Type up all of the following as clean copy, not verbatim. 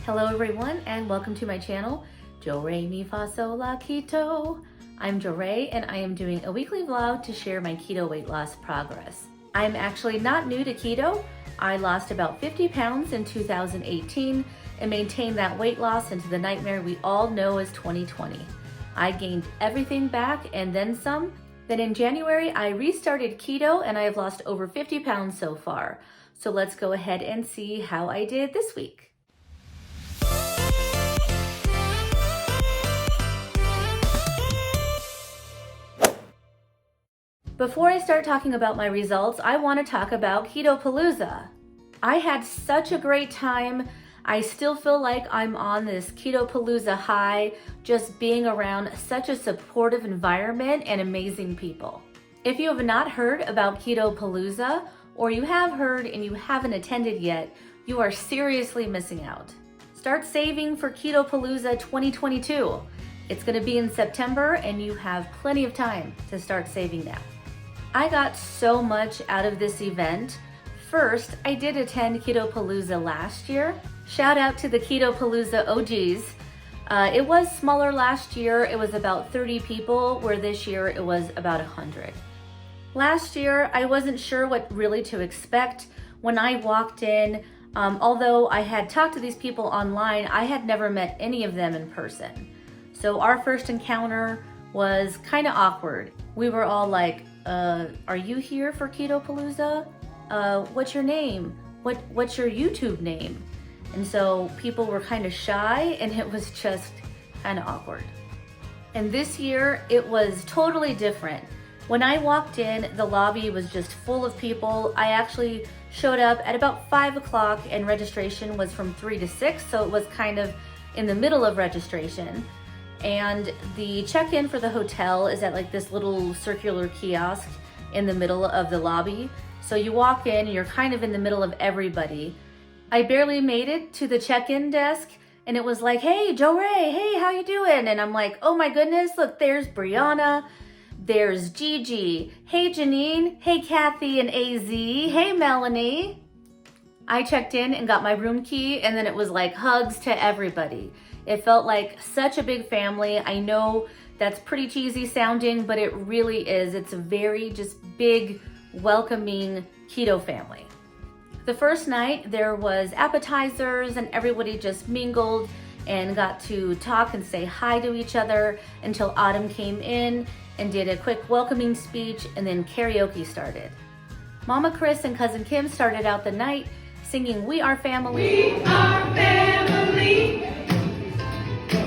Hello everyone and welcome to my channel, Jo Re Mi Fa So La Keto. I'm Jo Re and I am doing a weekly vlog to share my keto weight loss progress. I'm actually not new to keto. I lost about 50 pounds in 2018 and maintained that weight loss into the nightmare we all know as 2020. I gained everything back and then some. Then in January, I restarted keto and I have lost over 50 pounds so far. So let's go ahead and see how I did this week. Before I start talking about my results, I want to talk about Ketopalouza. I had such a great time. I still feel like I'm on this Ketopalouza high, just being around such a supportive environment and amazing people. If you have not heard about Ketopalouza, or you have heard and you haven't attended yet, you are seriously missing out. Start saving for Ketopalouza 2022. It's going to be in September and you have plenty of time to start saving now. I got so much out of this event. First, I did attend Ketopalouza last year. Shout out to the Ketopalouza OGs. It was smaller last year. It was about 30 people, where this year it was about 100. Last year, I wasn't sure what really to expect. When I walked in, although I had talked to these people online, I had never met any of them in person. So our first encounter was kind of awkward. We were all like, are you here for Ketopalouza? What's your name? What's your YouTube name? And so people were kind of shy and it was just kind of awkward. And this year it was totally different. When I walked in, the lobby was just full of people. I actually showed up at about 5 o'clock and registration was from 3 to 6. So it was kind of in the middle of registration. And the check-in for the hotel is at like this little circular kiosk in the middle of the lobby. So you walk in, you're kind of in the middle of everybody. I barely made it to the check-in desk and it was like, hey, Jo Re, hey, how you doing? And I'm like, oh my goodness, look, there's Brianna, there's Gigi, hey Janine, hey Kathy and AZ, hey Melanie. I checked in and got my room key and then it was like hugs to everybody. It felt like such a big family. I know that's pretty cheesy sounding, but it really is. It's a very just big, welcoming keto family. The first night there was appetizers and everybody just mingled and got to talk and say hi to each other until Autumn came in and did a quick welcoming speech and then karaoke started. Mama Chris and Cousin Kim started out the night singing We Are Family. We are family.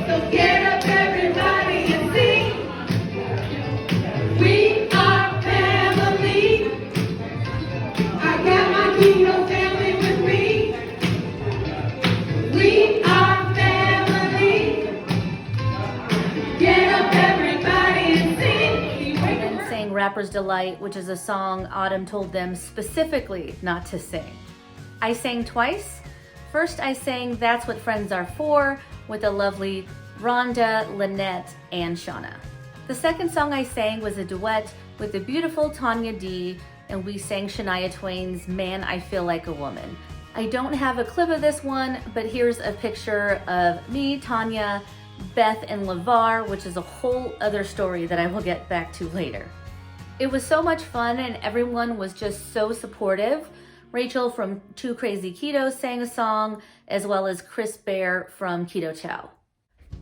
So get up everybody and sing. We are family. I got my keto family with me. We are family. Get up everybody and sing. I then sang Rapper's Delight, which is a song Autumn told them specifically not to sing. I sang twice. First I sang That's What Friends Are For with the lovely Rhonda, Lynette, and Shauna. The second song I sang was a duet with the beautiful Tanya D, and we sang Shania Twain's Man, I Feel Like a Woman. I don't have a clip of this one, but here's a picture of me, Tanya, Beth, and LeVar, which is a whole other story that I will get back to later. It was so much fun and everyone was just so supportive. Rachel from Two Crazy Ketos sang a song, as well as Chris Bear from Keto Chow.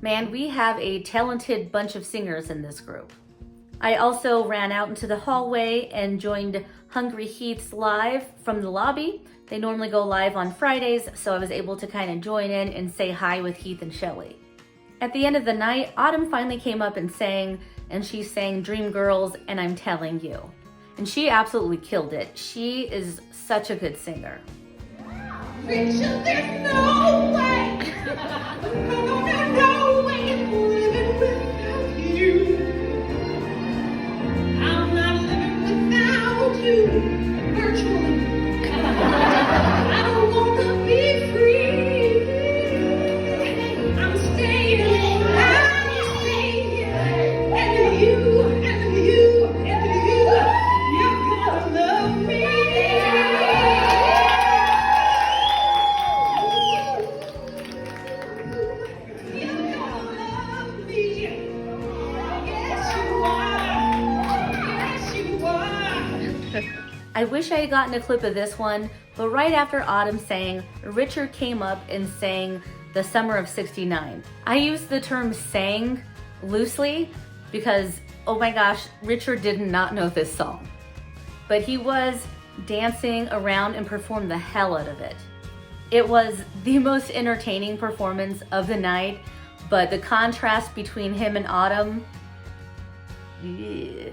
Man, we have a talented bunch of singers in this group. I also ran out into the hallway and joined Hungry Heath's live from the lobby. They normally go live on Fridays, so I was able to kind of join in and say hi with Heath and Shelly. At the end of the night, Autumn finally came up and sang, and she sang Dream Girls and I'm Telling You. And she absolutely killed it. She is such a good singer. Rachel, there's no way. No way I'm living without you. I'm not living without you. Virtually. I don't want to be free. I'm staying. And you, you're gonna love me. wish I had gotten a clip of this one, but right after Autumn sang, Richard came up and sang The Summer of '69. I use the term sang loosely because, oh my gosh, Richard did not know this song. But he was dancing around and performed the hell out of it. It was the most entertaining performance of the night, but the contrast between him and Autumn, yeah.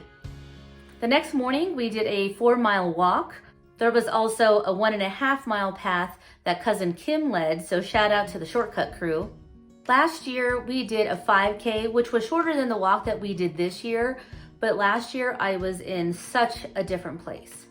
The next morning, we did a 4-mile walk. There was also a 1.5-mile path that cousin Kim led, so shout out to the shortcut crew. Last year, we did a 5K, which was shorter than the walk that we did this year, but last year I was in such a different place.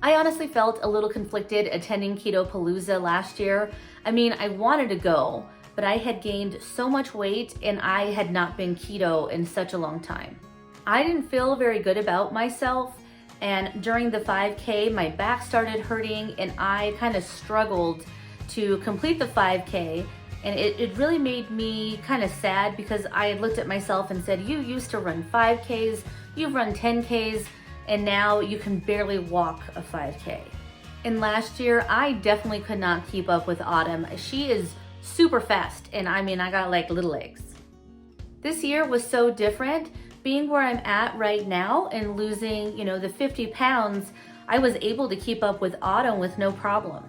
I honestly felt a little conflicted attending Ketopalouza last year. I mean, I wanted to go, but I had gained so much weight and I had not been keto in such a long time. I didn't feel very good about myself, and during the 5K, my back started hurting and I kind of struggled to complete the 5K, and it really made me kind of sad because I had looked at myself and said, you used to run 5Ks, you've run 10Ks, and now you can barely walk a 5K. And last year, I definitely could not keep up with Autumn. She is super fast, and I mean, I got like little legs. This year was so different. Being where I'm at right now and losing, the 50 pounds, I was able to keep up with Autumn with no problem.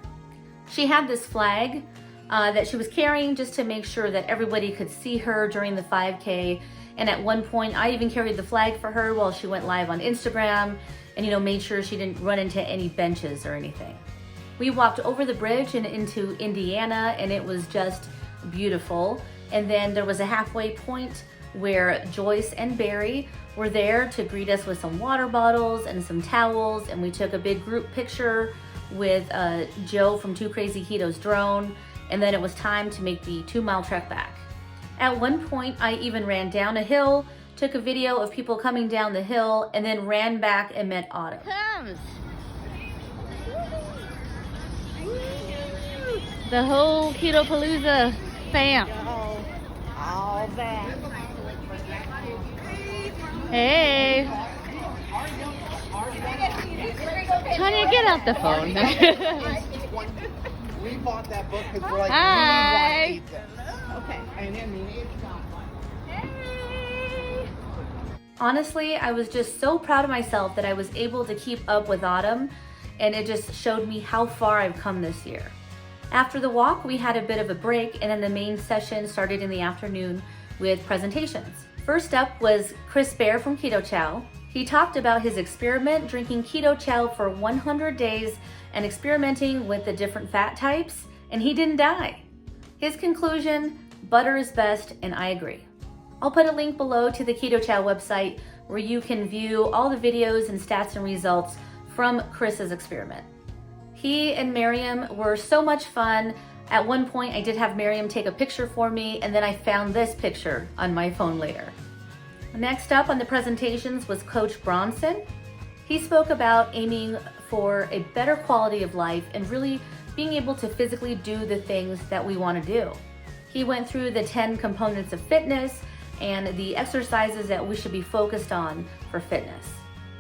She had this flag that she was carrying just to make sure that everybody could see her during the 5K. And at one point, I even carried the flag for her while she went live on Instagram and, made sure she didn't run into any benches or anything. We walked over the bridge and into Indiana, and it was just beautiful. And then there was a halfway point where Joyce and Barry were there to greet us with some water bottles and some towels, and we took a big group picture with Joe from Two Crazy Ketos drone, and then it was time to make the 2-mile trek back. At one point, I even ran down a hill, took a video of people coming down the hill, and then ran back and met Autumn. Comes the whole Ketopalouza fam. All that. Hey. Tanya, get out the phone. We bought that book because we're like, hi. we want to eat this. Okay. And then Hey. Honestly, I was just so proud of myself that I was able to keep up with Autumn, and it just showed me how far I've come this year. After the walk, we had a bit of a break, and then the main session started in the afternoon with presentations. First up was Chris Bear from Keto Chow. He talked about his experiment drinking Keto Chow for 100 days and experimenting with the different fat types, and he didn't die. His conclusion, butter is best, and I agree. I'll put a link below to the Keto Chow website where you can view all the videos and stats and results from Chris's experiment. He and Miriam were so much fun. At one point, I did have Miriam take a picture for me, and then I found this picture on my phone later. Next up on the presentations was Coach Bronson. He spoke about aiming for a better quality of life and really being able to physically do the things that we want to do. He went through the 10 components of fitness and the exercises that we should be focused on for fitness.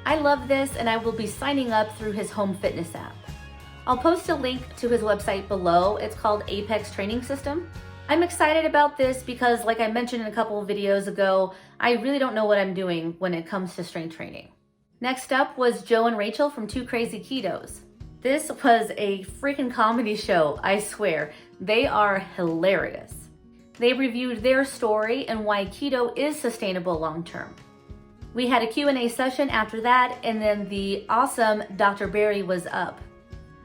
I love this, and I will be signing up through his home fitness app. I'll post a link to his website below. It's called Apex Training System. I'm excited about this because, like I mentioned in a couple of videos ago, I really don't know what I'm doing when it comes to strength training. Next up was Joe and Rachel from Two Crazy Ketos. This was a freaking comedy show, I swear. They are hilarious. They reviewed their story and why keto is sustainable long term. We had a Q&A session after that, and then the awesome Dr. Barry was up.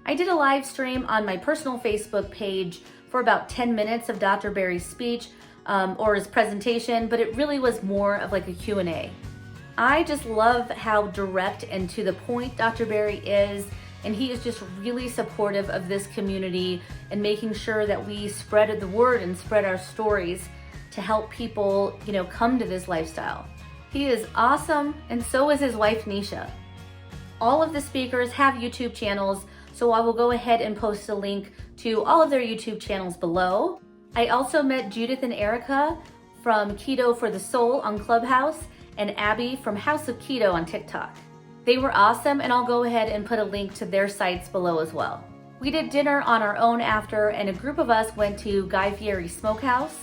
I did a live stream on my personal Facebook page for about 10 minutes of Dr. Barry's speech or his presentation, but it really was more of like a Q&A. I just love how direct and to the point Dr. Barry is, and he is just really supportive of this community and making sure that we spread the word and spread our stories to help people, come to this lifestyle. He is awesome, and so is his wife, Nisha. All of the speakers have YouTube channels, so I will go ahead and post a link to all of their YouTube channels below. I also met Judith and Erica from Keto for the Soul on Clubhouse and Abby from House of Keto on TikTok. They were awesome, and I'll go ahead and put a link to their sites below as well. We did dinner on our own after, and a group of us went to Guy Fieri Smokehouse.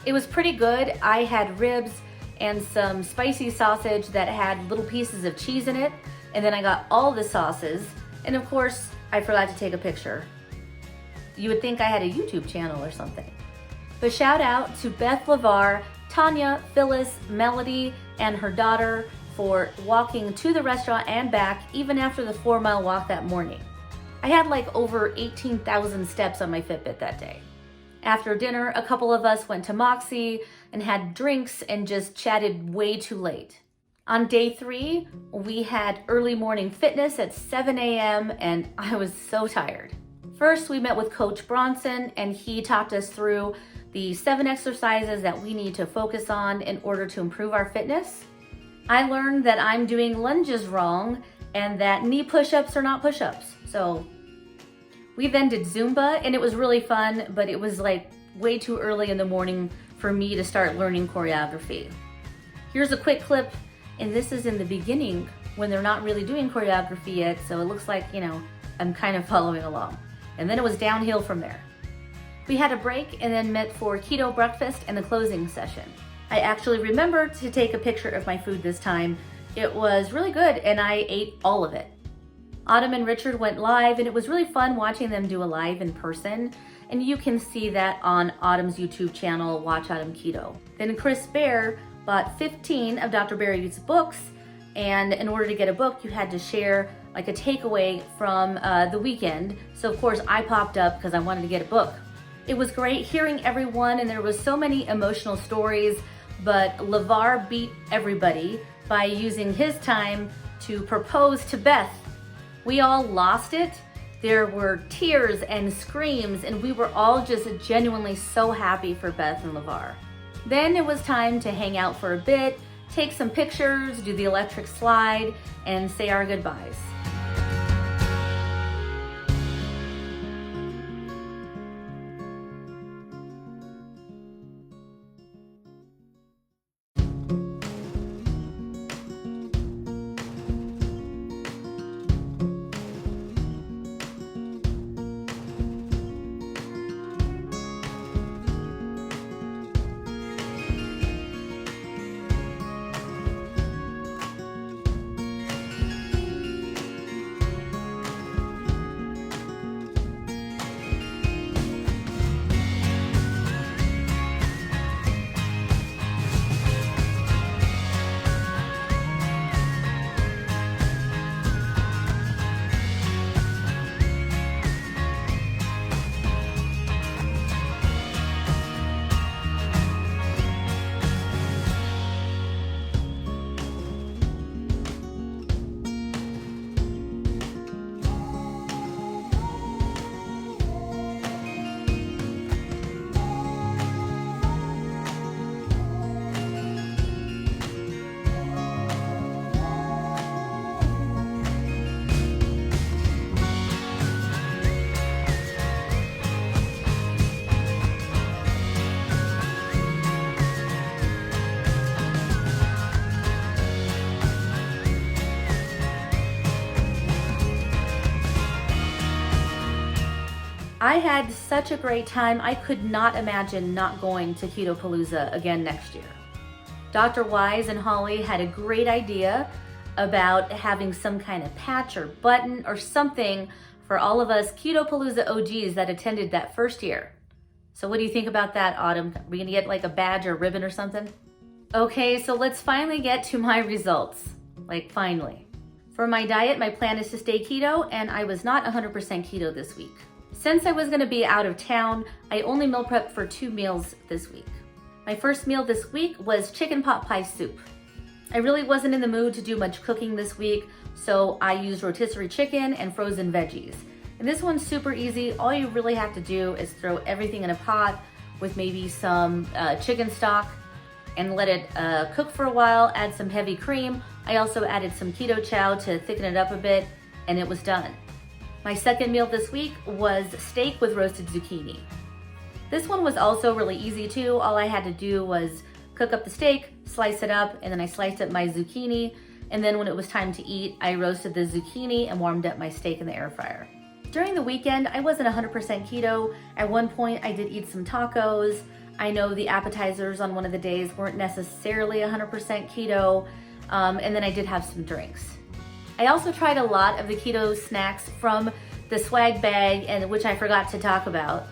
It was pretty good. I had ribs and some spicy sausage that had little pieces of cheese in it, and then I got all the sauces, and of course, I forgot to take a picture. You would think I had a YouTube channel or something. But shout out to Beth LeVar, Tanya, Phyllis, Melody, and her daughter for walking to the restaurant and back even after the 4-mile walk that morning. I had like over 18,000 steps on my Fitbit that day. After dinner, a couple of us went to Moxie and had drinks and just chatted way too late. On day 3, we had early morning fitness at 7 a.m. and I was so tired. First, we met with Coach Bronson and he talked us through the 7 exercises that we need to focus on in order to improve our fitness. I learned that I'm doing lunges wrong and that knee push-ups are not push-ups. So we then did Zumba and it was really fun, but it was like way too early in the morning for me to start learning choreography. Here's a quick clip, and this is in the beginning when they're not really doing choreography yet, so it looks like, I'm kind of following along. And then it was downhill from there. We had a break and then met for keto breakfast and the closing session. I actually remembered to take a picture of my food this time. It was really good and I ate all of it. Autumn and Richard went live and it was really fun watching them do a live in person. And you can see that on Autumn's YouTube channel, Watch Autumn Keto. Then Chris Bear bought 15 of Dr. Berry's books. And in order to get a book, you had to share like a takeaway from the weekend. So of course I popped up because I wanted to get a book. It was great hearing everyone and there was so many emotional stories, but LeVar beat everybody by using his time to propose to Beth. We all lost it. There were tears and screams and we were all just genuinely so happy for Beth and LeVar. Then it was time to hang out for a bit, take some pictures, do the electric slide, and say our goodbyes. I had such a great time. I could not imagine not going to Ketopalouza again next year. Dr. Wise and Holly had a great idea about having some kind of patch or button or something for all of us Ketopalouza OGs that attended that first year. So what do you think about that, Autumn? Are we gonna get like a badge or ribbon or something? Okay, so let's finally get to my results. Like finally. For my diet, my plan is to stay keto, and I was not 100% keto this week. Since I was gonna be out of town, I only meal prepped for 2 meals this week. My first meal this week was chicken pot pie soup. I really wasn't in the mood to do much cooking this week, so I used rotisserie chicken and frozen veggies. And this one's super easy. All you really have to do is throw everything in a pot with maybe some chicken stock and let it cook for a while, add some heavy cream. I also added some keto chow to thicken it up a bit, and it was done. My second meal this week was steak with roasted zucchini. This one was also really easy too. All I had to do was cook up the steak, slice it up, and then I sliced up my zucchini And then when it was time to eat, I roasted the zucchini and warmed up my steak in the air fryer. During the weekend, I wasn't 100% keto. At one point, I did eat some tacos. I know the appetizers on one of the days weren't necessarily 100% keto. And then I did have some drinks. I also tried a lot of the keto snacks from the swag bag, and which I forgot to talk about.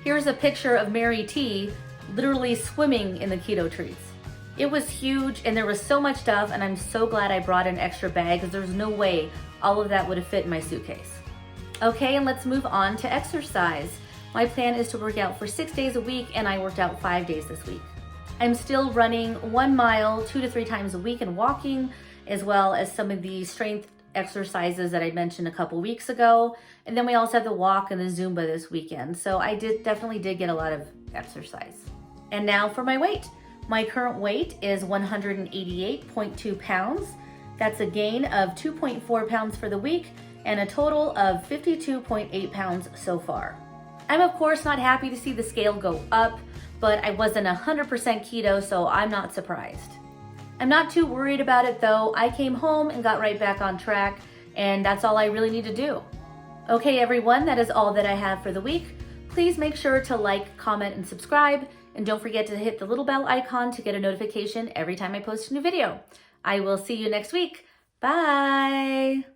Here's a picture of Mary T literally swimming in the keto treats. It was huge and there was so much stuff, and I'm so glad I brought an extra bag because there's no way all of that would have fit in my suitcase. Okay, and let's move on to exercise. My plan is to work out for 6 days a week, and I worked out 5 days this week. I'm still running 1 mile 2 to 3 times a week and walking, as well as some of the strength exercises that I mentioned a couple weeks ago. And then we also have the walk and the Zumba this weekend. So I definitely did get a lot of exercise. And now for my weight. My current weight is 188.2 pounds. That's a gain of 2.4 pounds for the week and a total of 52.8 pounds so far. I'm of course not happy to see the scale go up, but I wasn't 100% keto, so I'm not surprised. I'm not too worried about it though. I came home and got right back on track, and that's all I really need to do. Okay everyone, that is all that I have for the week. Please make sure to like, comment, and subscribe, and don't forget to hit the little bell icon to get a notification every time I post a new video. I will see you next week. Bye!